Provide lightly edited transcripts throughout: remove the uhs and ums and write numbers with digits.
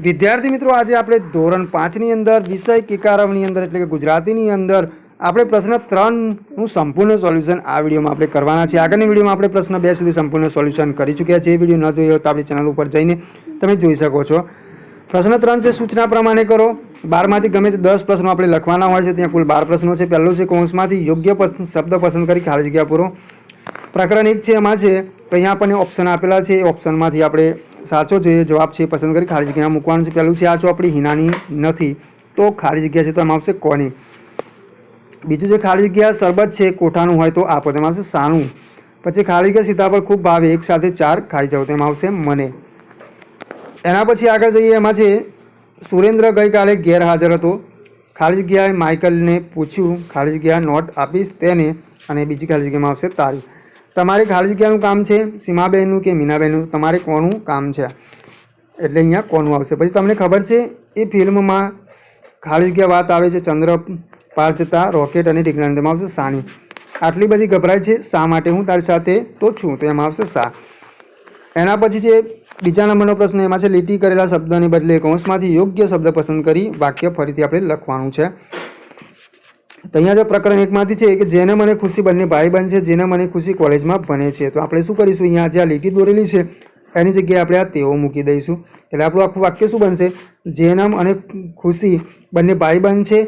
વિદ્યાર્થી મિત્રો, આજે આપણે ધોરણ 5ની અંદર વિષય કેકારવની અંદર એટલે કે ગુજરાતીની અંદર આપણે પ્રશ્ન 3નું સંપૂર્ણ સોલ્યુશન આ વિડીયોમાં આપણે કરવાના છે. આગળની વિડીયોમાં આપણે પ્રશ્ન 2 સુધી સંપૂર્ણ સોલ્યુશન કરી ચૂક્યા છે. એ વિડીયો ન જોયો તો આપણી ચેનલ ઉપર જઈને તમે જોઈ શકો છો. પ્રશ્ન 3 છે, સૂચના પ્રમાણે કરો. 12માંથી ગમે તે 10 પ્રશ્નો આપણે લખવાના હોય છે. ત્યાં કુલ 12 પ્રશ્નો છે. પહેલું છે, કૌંસમાંથી યોગ્ય શબ્દ પસંદ કરી ખાલી જગ્યા પૂરો. પ્રકરણ 1 છે, એમાં છે તો અહીંયા આપણને ઓપ્શન આપેલા છે. એ ઓપ્શનમાંથી આપણે સાચો જે જવાબ છે પસંદ કરી ખાલી જગ્યા મૂકવાનું છે. પહેલું છે, આ ચોપડી હિનાની નથી, તો ખાલી જગ્યા છે તો એમાં આવશે કોની. બીજું છે, ખાલી જગ્યા શરબત છે કોઠાનું હોય તો આપો, તેમાં આવશે સાનું. પછી ખાલી જગ્યા સીતાફળ ખૂબ ભાવે, એક સાથે 4 ખાઈ જાઓ, તેમાં આવશે મને. એના પછી આગળ જઈએ, એમાં છે સુરેન્દ્ર ગઈકાલે ગેરહાજર હતો. ખાલી જગ્યાએ માઇકલને પૂછ્યું, ખાલી જગ્યા નોટ આપીશ તેને, અને બીજી ખાલી જગ્યામાં આવશે તારી. તમારે ખાલી જગ્યાનું કામ છે સીમાબેનનું કે મીનાબેનનું, તમારે કોનું કામ છે એટલે અહીંયા કોનું આવશે. પછી તમને ખબર છે એ ફિલ્મમાં ખાલી જગ્યા વાત આવે છે ચંદ્ર પાર જતા રોકેટ અને ઢીકલાને, તેમાં આવશે સાની. આટલી બધી ગભરાય છે શા માટે, હું તારી સાથે તો છું, તો એમાં આવશે સા. એના પછી છે બીજા નંબરનો પ્રશ્ન, એમાં છે લીટી કરેલા શબ્દને બદલે કૌંસમાંથી યોગ્ય શબ્દ પસંદ કરી વાક્ય ફરીથી આપણે લખવાનું છે. તો અહીંયા જો પ્રકરણ 1માંથી છે કે જેને મને ખુશી બંને ભાઈબંધ છે, જેને મને ખુશી કોલેજમાં ભણે છે, તો આપણે શું કરીશું, અહીંયા જે આ લીટી દોરેલી છે એની જગ્યાએ આપણે આ તેઓ મૂકી દઈશું. એટલે આપણું આખું વાક્ય શું બનશે, જેનમ અને ખુશી બંને ભાઈબંધ છે,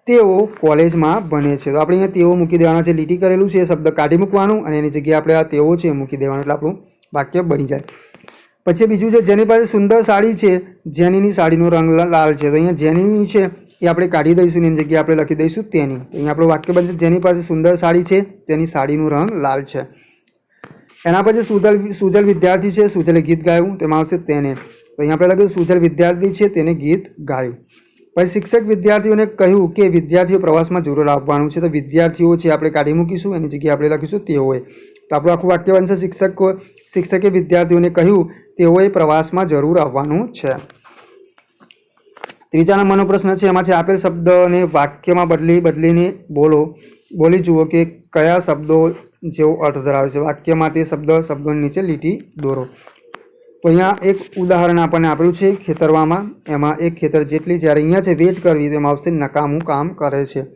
તેઓ કોલેજમાં ભણે છે. તો આપણે અહીંયા તેઓ મૂકી દેવાના છે. લીટી કરેલું છે એ શબ્દ કાઢી મૂકવાનું અને એની જગ્યાએ આપણે આ તેઓ છે મૂકી દેવાનું, એટલે આપણું વાક્ય બની જાય. પછી બીજું છે, જેની પાસે સુંદર સાડી છે, જેનીની સાડીનો રંગ લાલ છે, તો અહીંયા જેનીની છે એ આપણે કાઢી દઈશું, એની જગ્યાએ આપણે લખી દઈશું તેની. અહીંયા આપણું વાક્ય બનશે, જેની પાસે સુંદર સાડી છે તેની સાડીનું રંગ લાલ છે. એના પછી સુજલ વિદ્યાર્થી છે, સુજલે ગીત ગાયું, તેમાં આવશે તેને. તો અહીંયા આપણે લખીશું સુજલ વિદ્યાર્થી છે તેને ગીત ગાયું. પછી શિક્ષક વિદ્યાર્થીઓને કહ્યું કે વિદ્યાર્થીઓ પ્રવાસમાં જરૂર આવવાનું છે, તો વિદ્યાર્થીઓ છે આપણે કાઢી મૂકીશું, એની જગ્યાએ આપણે લખીશું તેઓએ. તો આપણું આખું વાક્ય બનશે, શિક્ષકે વિદ્યાર્થીઓને કહ્યું તેઓએ પ્રવાસમાં જરૂર આવવાનું છે. ત્રીજા નંબરનો પ્રશ્ન છે, એમાં છે આપેલ શબ્દને વાક્યમાં બદલીને બોલી જુઓ કે કયા શબ્દો જેવો અર્થ ધરાવે છે. વાક્યમાં તે શબ્દોની નીચે લીટી દોરો. તો અહીંયા એક ઉદાહરણ આપણને આપેલું છે ખેતરવામાં, એમાં એક ખેતર જેટલી, જ્યારે અહીંયા છે વેટ કરવી, તેમાં આવશે નકામું કામ કરે છે.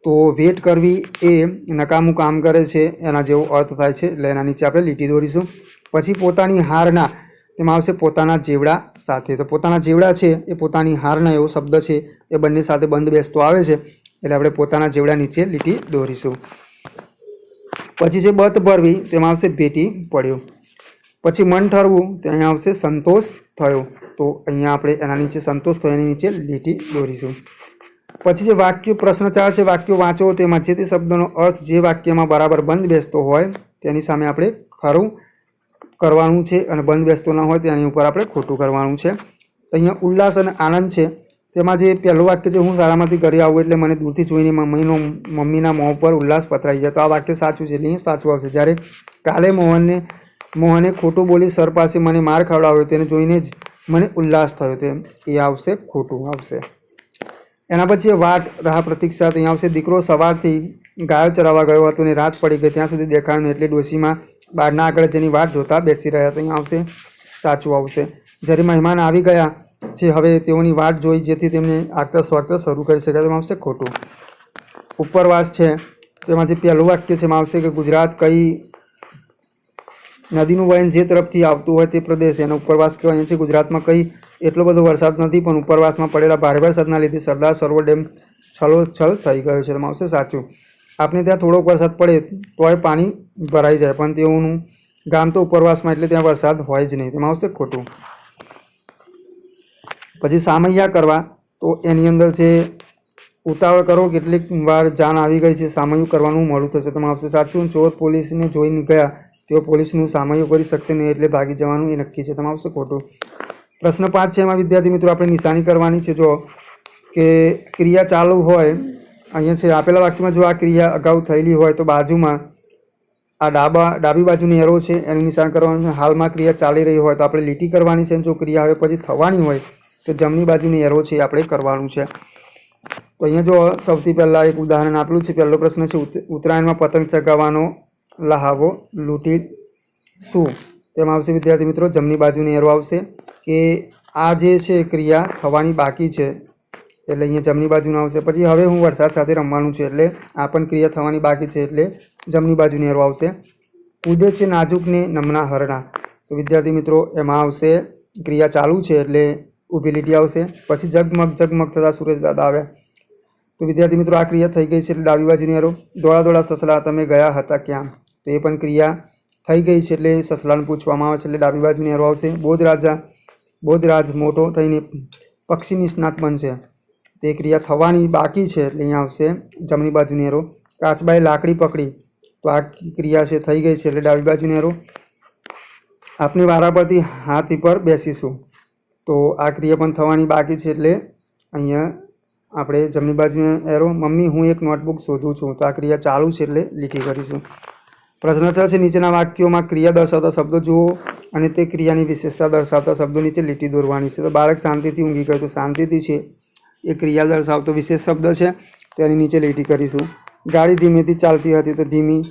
તો વેટ કરવી એ નકામું કામ કરે છે એના જેવો અર્થ થાય છે, એટલે એના નીચે આપણે લીટી દોરીશું. પછી પોતાની હારના, તેમાં આવશે પોતાના જેવડા સાથે. તો પોતાના જેવડા છે એ પોતાની હારના એવો શબ્દ છે, એ બંને સાથે બંધ બેસતો આવે છે, એટલે આપણે પોતાના જેવડા નીચે લીટી દોરીશું. પછી છે બત ભરવી, તેમાં આવશે ભેટી પડ્યો. પછી મન ઠરવું, ત્યાં આવશે સંતોષ થયો, તો અહીંયા આપણે એના નીચે સંતોષ થયો એની નીચે લીટી દોરીશું. પછી જે વાક્ય પ્રશ્ન 4 છે, વાક્યો વાંચો, તેમાં જે તે શબ્દનો અર્થ જે વાક્યમાં બરાબર બંધ બેસતો હોય તેની સામે આપણે ખરું કરવાનું છે, અને બંધ બેસતો ન હોય તેની ઉપર આપણે ખોટું કરવાનું છે. તો અહીંયા ઉલ્લાસ અને આનંદ છે, તેમાં જે પહેલું વાક્ય છે, હું શાળામાંથી ઘરે આવું એટલે મને દૂરથી જોઈને મમ્મીના મોં પર ઉલ્લાસ પથરાઈ જાય, તો આ વાક્ય સાચું છે, એટલે સાચું આવશે. જ્યારે કાલે મોહને ખોટું બોલી સર પાસે મને માર ખવડાવ્યો, તેને જોઈને જ મને ઉલ્લાસ થયો, તે એ આવશે ખોટું આવશે. એના પછી વાટ રાહ પ્રતીક્ષા, અહીંયા આવશે દીકરો સવારથી ગાયો ચરાવવા ગયો હતો ને રાત પડી ગઈ ત્યાં સુધી દેખાયું ને, એટલે ડોશીમાં બહારના આગળ જેની વાટ જોતા બેસી રહ્યા, તો અહીંયા આવશે સાચું આવશે. જ્યારે મહેમાન આવી ગયા છે, હવે તેઓની વાટ જોઈ જેથી તેમને આગતા સ્વાગતા શરૂ કરી શકાય, તેમાં આવશે ખોટું. ઉપરવાસ છે, તેમાં જે પહેલું વાક્ય છે એમાં આવશે કે ગુજરાત કઈ નદીનું વહેણ જે તરફથી આવતું હોય તે પ્રદેશ એનો ઉપરવાસ કહેવાય છે. ગુજરાતમાં કઈ એટલો બધો વરસાદ નથી, પણ ઉપરવાસમાં પડેલા ભારે વરસાદના લીધે સરદાર સરોવર ડેમ છલોછલ થઈ ગયો છે, તેમાં આવશે સાચું. આપણે ત્યાં થોડોક વરસાદ પડે તોય પાણી ભરાઈ જાય, પણ તેઓનું ગામ તો ઉપરવાસમાં એટલે ત્યાં વરસાદ હોય જ નહીં, તેમાં આવશે ખોટું. પછી સામૈયા કરવા, તો એની અંદર છે ઉતાવળ કરો, કેટલીક વાર જાન આવી ગઈ છે, સામૈયું કરવાનું મોડું થશે, તેમાં આવશે સાચું. ચોર પોલીસને જોઈને ગયા, તેઓ પોલીસનું સામૈયું કરી શકશે નહીં એટલે ભાગી જવાનું એ નક્કી છે, તેમાં આવશે ખોટું. પ્રશ્ન 5 છે, એમાં વિદ્યાર્થી મિત્રો આપણે નિશાની કરવાની છે. જો કે ક્રિયા ચાલુ હોય, અહીંયા છે આપેલા વાક્યમાં જો આ ક્રિયા અગાઉ થયેલી હોય તો બાજુમાં આ ડાબી બાજુની એરો છે એનું નિશાન કરવાનું છે. હાલમાં ક્રિયા ચાલી રહી હોય તો આપણે લીટી કરવાની છે. જો ક્રિયા હવે પછી થવાની હોય તો જમણી બાજુની એરો છે એ આપણે કરવાનું છે. તો અહીંયા જો સૌથી પહેલાં એક ઉદાહરણ આપેલું છે. પહેલો પ્રશ્ન છે, ઉત્તરાયણમાં પતંગ ચગાવવાનો લહાવો લૂંટી શું, તેમાં આવશે વિદ્યાર્થી મિત્રો જમણી બાજુની એરો આવશે કે આ જે છે ક્રિયા થવાની બાકી છે એટલે અહીંયા જમણી બાજુનો આવશે. પછી હવે હું વરસાદ સાથે રમવાનું છે એટલે આ પણ ક્રિયા થવાની બાકી છે એટલે જમણી બાજુની એરો આવશે. કૂદે છે નાજુક ને નમના હરણા, તો વિદ્યાર્થી મિત્રો એમાં આવશે ક્રિયા ચાલુ છે એટલે ઊભી લીટી આવશે. પછી ઝગમગ ઝગમગ થતા સૂરજ દાદા આવ્યા, તો વિદ્યાર્થી મિત્રો આ ક્રિયા થઈ ગઈ છે એટલે ડાબી બાજુની એરો. દોડા દોડા સસલા તમે ગયા હતા ક્યાં, તો એ પણ ક્રિયા થઈ ગઈ છે એટલે સસલાને પૂછવામાં આવે છે એટલે ડાબી બાજુની એરો આવશે. બોધરાજ મોટો થઈને પક્ષી નિષ્ણાત બનશે, તે ક્રિયા થવાની બાકી છે એટલે અહીંયા આવશે જમણી બાજુની એરો. કાચબાએ લાકડી પકડી, તો આ ક્રિયા છે થઈ ગઈ છે એટલે ડાબી બાજુની એરો. આપણે વારા પરથી હાથી પર બેસીશું, તો આ ક્રિયા પણ થવાની બાકી છે એટલે અહીંયા આપણે જમણી બાજુની એરો. મમ્મી હું એક નોટબુક શોધું છું, તો આ ક્રિયા ચાલુ છે એટલે લીટી કરીશું. પ્રશ્ન છે નીચેના વાક્યોમાં ક્રિયા દર્શાવતા શબ્દો જુઓ અને તે ક્રિયાની વિશેષતા દર્શાવતા શબ્દો નીચે લીટી દોરવાની છે. તો બાળક શાંતિથી ઊંઘી ગયું, તો શાંતિથી છે એ ક્રિયા દર્શાવતો વિશેષ શબ્દ છે, તો એની નીચે લીટી કરીશું. ગાડી ધીમેથી ચાલતી હતી, તો ધીમી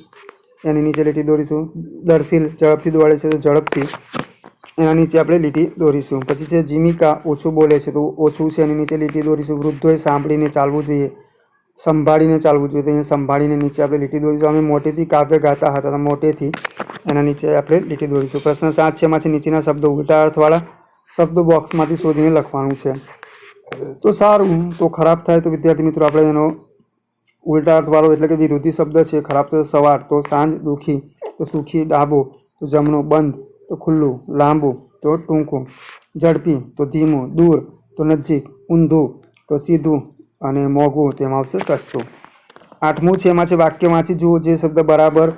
એની નીચે લીટી દોરીશું. દર્શીલ ઝડપથી દોડે છે, તો ઝડપથી એના નીચે આપણે લીટી દોરીશું. પછી છે જીમિકા ઓછું બોલે છે, તો ઓછું છે એની નીચે લીટી દોરીશું. વૃદ્ધોએ સાંભળીને ચાલવું જોઈએ, સંભાળીને ચાલવું જોઈએ, તો અહીંયા સંભાળીને નીચે આપણે લીટી દોરીશું. અમે મોટેથી કાવ્ય ગાતા હતા, તો મોટેથી એના નીચે આપણે લીટી દોરીશું. પ્રશ્ન 7 છે, એમાંથી નીચેના શબ્દો ઉલટા અર્થવાળા શબ્દો બોક્સમાંથી શોધીને લખવાનું છે. તો સારું તો ખરાબ થાય તો વિદ્યાર્થી મિત્રો આપણે એનો ઉલટા અર્થવાળો એટલે કે વિરોધી શબ્દ છે. ખરાબ તો સવાર, તો સાંજ. દુઃખી તો સુખી. ડાબો તો જમણો. બંધ તો ખુલ્લું. લાંબુ તો ટૂંકું. ઝડપી તો ધીમું. દૂર તો નજીક. ઊંધું તો સીધું અને મોંઘું તેમાં આવશે સસ્તું. 8મું છે, એમાં છે વાક્યમાંથી જુઓ જે શબ્દ બરાબર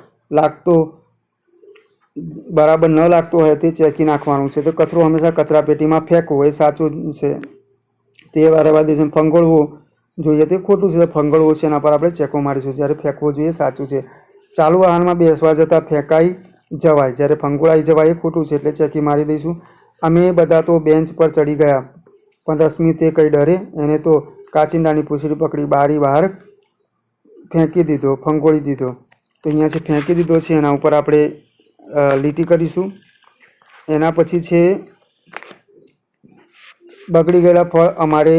ન લાગતો હોય તે ચેકી નાખવાનું છે. તો કચરો હંમેશા કચરા પેટીમાં ફેંકવો એ સાચું છે, તે વારંવાર ફંગોળવો જોઈએ તે ખોટું છે. ફંગોળવો છે એના પર આપણે ચેકો મારીશું, જ્યારે ફેંકવો જોઈએ સાચું છે. ચાલુ વાહનમાં બેસવા જતાં ફેંકાઈ જવાય, જ્યારે ફંગોળાઈ જવાય એ ખોટું છે એટલે ચેકી મારી દઈશું. અમે બધા તો બેન્ચ પર ચડી ગયા, પણ રશ્મિ તે કંઈ ડરે, એને તો કાચિંડાની પૂંછડી પકડી બારી બહાર ફેંકી દીધો, ફંગોળી દીધો. તો અહીંયા છે ફેંકી દીધો છે, એના ઉપર આપણે લીટી કરીશું. એના પછી છે બગડી ગયેલા ફળ અમારે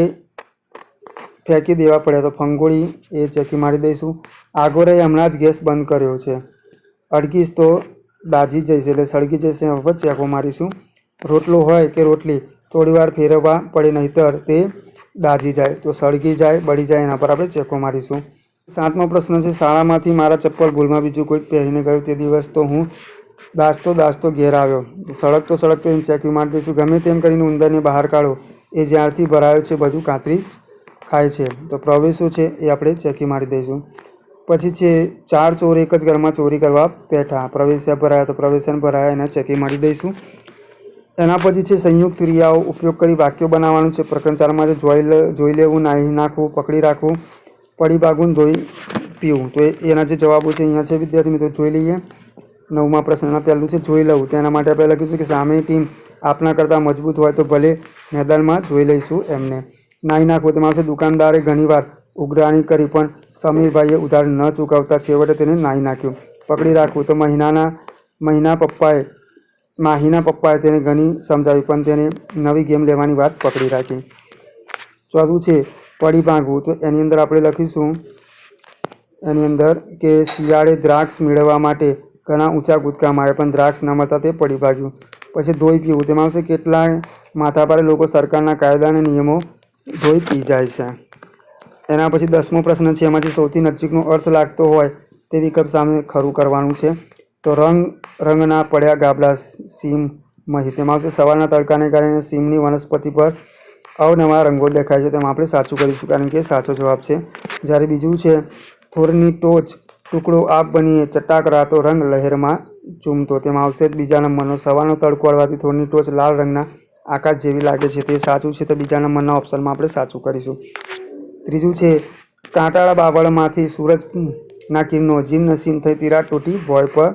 ફેંકી દેવા પડ્યા, તો ફંગોળી એ ચેકી મારી દઈશું. આગોરે હમણાં જ ગેસ બંધ કર્યો છે, અડગીશ તો દાઝી જઈશ એટલે સળગી જશે, એના પર ચેકો મારીશું. રોટલો હોય કે રોટલી થોડીવાર ફેરવવા પડે નહીંતર તે દાઝી જાય, તો સળગી જાય, બળી જાય, એના પર આપણે ચેકો મારીશું. 7મો પ્રશ્ન છે, શાળામાંથી મારા ચપ્પલ ભૂલમાં બીજું કોઈક પહેરીને ગયું, તે દિવસ તો હું દાસતો ઘેર આવ્યો. સળગતો એને ચેકી મારી દઈશું. ગમે તેમ કરીને ઉંદરને બહાર કાઢો, એ જ્યારથી ભરાયો છે બધું કાતરી ખાય છે, તો પ્રવેશો છે એ આપણે ચેકી મારી દઈશું. પછી છે 4 ચોર એક જ ઘરમાં ચોરી કરવા બેઠા, પ્રવેશ્યા ભરાયા, તો પ્રવેશન ભરાયા એને ચેકી મારી દઈશું. એના પછી છે સંયુક્ત ક્રિયાઓ ઉપયોગ કરી વાક્યો બનાવવાનું છે. પ્રકરણ 4માં છે જોઈ લેવું, નાહી નાખવું, પકડી રાખવું, પડી ભાગવું, ધોઈ પીવું. તો એના જે જવાબો છે અહીંયા છે વિદ્યાર્થી મિત્રો, જોઈ લઈએ. 9મા પ્રશ્નના પહેલું છે જોઈ લઉં, તેના માટે આપણે લખીશું કે સામેની ટીમ આપના કરતાં મજબૂત હોય તો ભલે મેદાનમાં જોઈ લઈશું એમને. નાહી નાખવું, તેમાં આવશે દુકાનદારે ઘણીવાર ઉઘરાણી કરી પણ સમીરભાઈએ ઉધાર ન ચૂકવતા છેવટે તેને નાહી નાખ્યું. પકડી રાખવું, તો માહીના પપ્પાએ તેને ઘણી સમજાવી પણ તેને નવી ગેમ લેવાની વાત પકડી રાખી. 4થું છે પડી ભાગવું, તો એની અંદર આપણે લખીશું એની અંદર કે શિયાળે દ્રાક્ષ મેળવવા માટે ઘણા ઊંચા કૂદકા મારે પણ દ્રાક્ષ ન મળતા તે પડી ભાગ્યું. પછી ધોઈ પીવું, તેમાં આવશે કેટલાય માથાભારે લોકો સરકારના કાયદા અને નિયમો ધોઈ પી જાય છે. એના પછી 10મો પ્રશ્ન છે, એમાંથી સૌથી નજીકનો અર્થ લાગતો હોય તે વિકલ્પ સામે ખરું કરવાનું છે. તો રંગના પડ્યા ગાબડા સીમ મહી, તેમાં આવશે સવારના તડકાને કારણે સીમની વનસ્પતિ પર અવનવા રંગો દેખાય છે, તેમાં આપણે સાચું કરીશું કારણ કે સાચો જવાબ છે. જ્યારે બીજું છે થોરની ટોચ ટુકડો આપ બનીએ ચટાક રાતો રંગ લહેરમાં ચૂમતો, તેમાં આવશે બીજા નંબરનો સવારનો તડકો વળવાથી થોરની ટોચ લાલ રંગના આકાશ જેવી લાગે છે, તે સાચું છે, તો બીજા નંબરના ઓપ્શનમાં આપણે સાચું કરીશું. ત્રીજું છે કાંટાળા બાવળમાંથી સૂરજના કિરણો જીન નસીમ થઈ તિરાડ તૂટી ભોય પર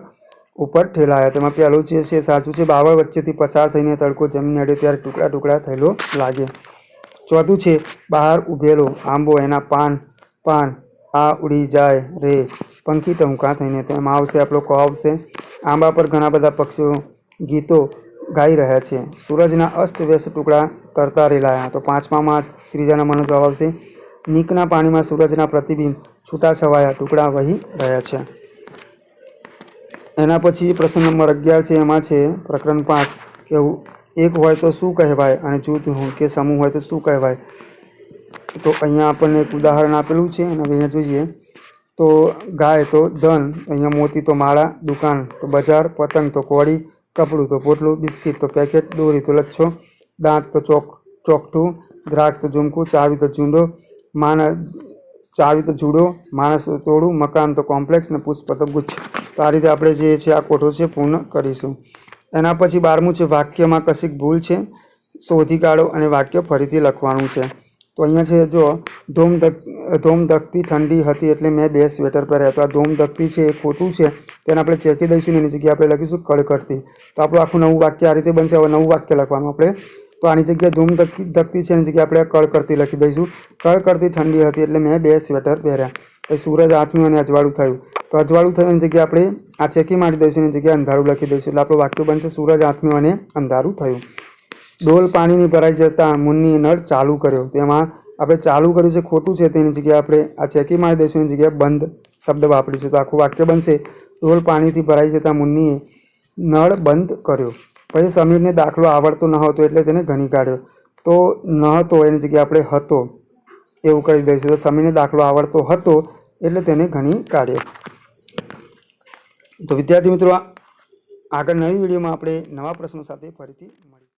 ઉપર ઠેલાયા, તેમાં પહેલું છે સાચું છે. બાવળ વચ્ચેથી પસાર થઈને તડકો જમીન અડે ત્યારે ટુકડા ટુકડા થયેલો લાગે. 4થું છે બહાર ઊભેલો આંબો એના પાન આ ઉડી જાય રે પંખી ટહુકા થઈને, તેમાં આવશે આપણો ક આવશે. આંબા પર ઘણા બધા પક્ષીઓ ગીતો ગાઈ રહ્યા છે. સૂરજના અસ્તવ્યસ્ત ટુકડા તરતા રેલાયા. તો પાંચમામાં ત્રીજા નંબરનો જવાબ આવશે. નીકના પાણીમાં સૂરજના પ્રતિબિંબ છૂટાછવાયા ટુકડા વહી રહ્યા છે. એના પછી પ્રશ્ન નંબર 11 છે. એમાં છે પ્રકરણ 5 કે એક હોય તો શું કહેવાય અને જૂથ કે સમૂહ હોય તો શું કહેવાય. તો અહીંયા આપણને એક ઉદાહરણ આપેલું છે અને અહીંયા જોઈએ તો ગાય તો ધન, અહીંયા મોતી તો માળા, દુકાન તો બજાર, પતંગ તો કોળી, કપડું તો પોટલું, બિસ્કિટ તો પેકેટ, દોરી તો લચ્છો, દાંત તો ચોકઠું, દ્રાક્ષ તો ઝુમકું, ચાવી તો જૂંડો, માણસ તો તોડું, મકાન તો કોમ્પ્લેક્સ અને પુષ્પ તો ગુચ્છ. તો આ રીતે આપણે જે છે આ કોઠો છે પૂર્ણ કરીશું. એના પછી 12મું છે વાક્યમાં કશીક ભૂલ છે શોધી કાઢો અને વાક્ય ફરીથી લખવાનું છે. તો અહીંયા છે જો ધોમધકતી ઠંડી હતી એટલે મેં 2 સ્વેટર પહેર્યા. તો આ ધોમધકતી છે એ ખોટું છે, તેને આપણે ચેકી દઈશું ને એની જગ્યાએ આપણે લખીશું કડકડતી. તો આપણું આખું નવું વાક્ય આ રીતે બનશે. હવે નવું વાક્ય લખવાનું આપણે. તો આની જગ્યાએ ધૂમધકતી છે એની જગ્યાએ આપણે કડકડતી લખી દઈશું. કડકડતી ઠંડી હતી એટલે મેં 2 સ્વેટર પહેર્યા. પછી સૂરજ આથમ્યું અને અજવાળું થયું. તો અજવાળું થયું એની જગ્યાએ આપણે આ ચેકી મારી દઈશું એની જગ્યાએ અંધારું લખી દઈશું. એટલે આપણું વાક્ય બનશે સૂરજ આથમ્યું અને અંધારું થયું. ડોલ પાણીની ભરાઈ જતાં મુન્નીએ નળ ચાલુ કર્યો. તેમાં આપણે ચાલુ કર્યું છે ખોટું છે, તેની જગ્યાએ આપણે આ ચેકી મારી દઈશું એની જગ્યાએ બંધ શબ્દ વાપરીશું. તો આખું વાક્ય બનશે ડોલ પાણીથી ભરાઈ જતાં મુન્નીએ નળ બંધ કર્યો. પછી સમીરને દાખલો આવડતો ન હતો એટલે તેને ઘણી કાઢ્યો. તો ન હતો એની જગ્યાએ આપણે હતો એવું કરી દઈશું. તો સમીરને દાખલો આવડતો હતો એટલે તેને ઘણી કાઢ્યો. તો વિદ્યાર્થી મિત્રો આગળ નવી વિડીયોમાં આપણે નવા પ્રશ્નો સાથે ફરીથી